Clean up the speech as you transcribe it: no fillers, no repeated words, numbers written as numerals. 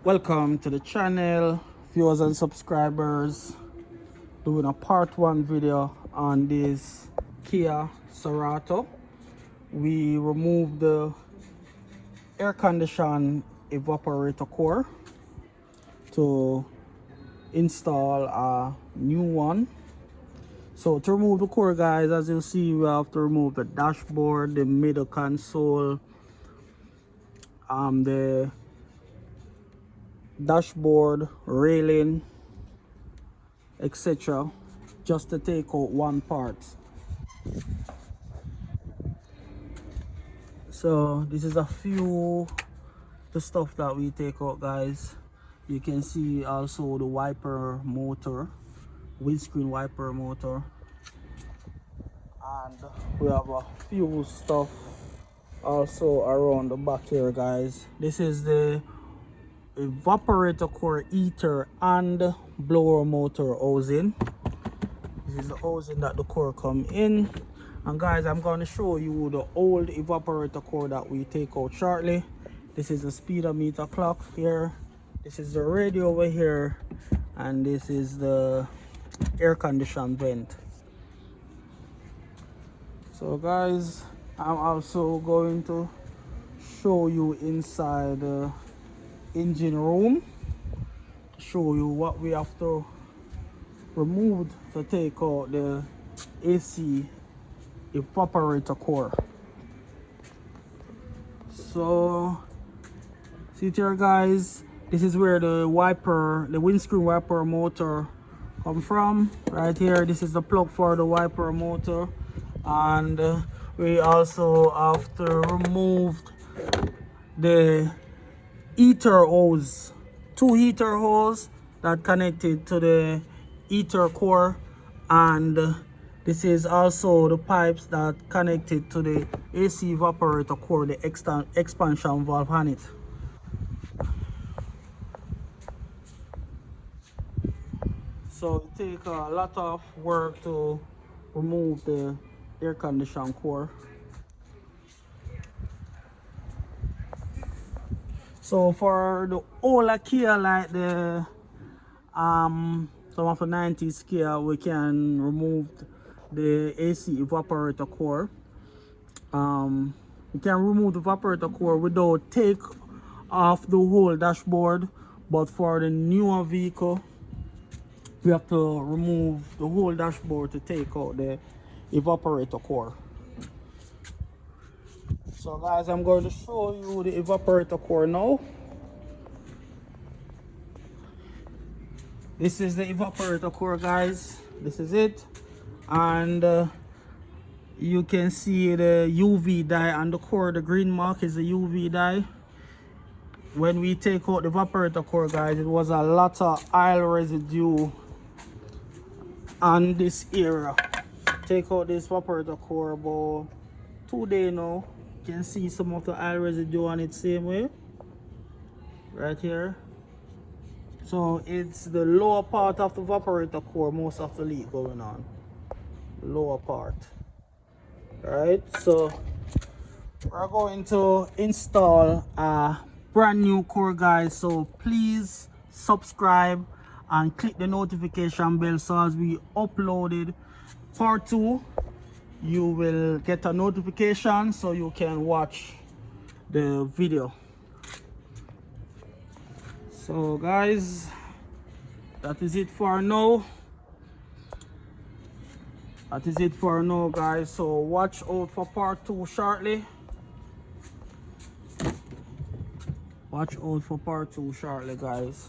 Welcome to the channel, viewers and subscribers. Doing a part 1 video on this Kia Cerato. We removed the air condition evaporator core to install a new one. So to remove the core, guys, as you see, we have to remove the dashboard, the middle console, the dashboard, railing, etc., just to take out one part. So this is a few the stuff that we take out, guys. You can see also the wiper motor, windscreen wiper motor, and we have a few stuff also around the back here, guys. This is the evaporator core heater and blower motor housing. This is the housing that the core come in. And guys, I'm going to show you the old evaporator core that we take out shortly. This is the speedometer clock here, this is the radio over here, and this is the air condition vent. So guys, I'm also going to show you inside the engine room, show you what we have to remove to take out the AC evaporator core. So see it here, guys, this is where the windscreen wiper motor come from. Right here, this is the plug for the wiper motor, and we also have to remove the heater hose, two heater hose that connected to the heater core, and this is also the pipes that connected to the AC evaporator core, the expansion valve on it. So it takes a lot of work to remove the air condition core. So for the older Kia, like the some of the 90s Kia, we can remove the AC evaporator core. We can remove the evaporator core without take off the whole dashboard, but for the newer vehicle, we have to remove the whole dashboard to take out the evaporator core. So guys, I'm going to show you the evaporator core now. This is the evaporator core, guys. This is it. And you can see the UV dye on the core. The green mark is the UV dye. When we take out the evaporator core, guys, it was a lot of oil residue on this area. Take out this evaporator core about 2 days now. You can see some of the oil residue on it same way right here. So it's the lower part of the evaporator core, most of the leak going on, the lower part. Right, so we're going to install a brand new core, guys. So please subscribe and click the notification bell, so as we uploaded part 2, you will get a notification so you can watch the video. So guys, that is it for now. That is it for now, guys. So watch out for part 2 shortly. Watch out for part 2 shortly, guys.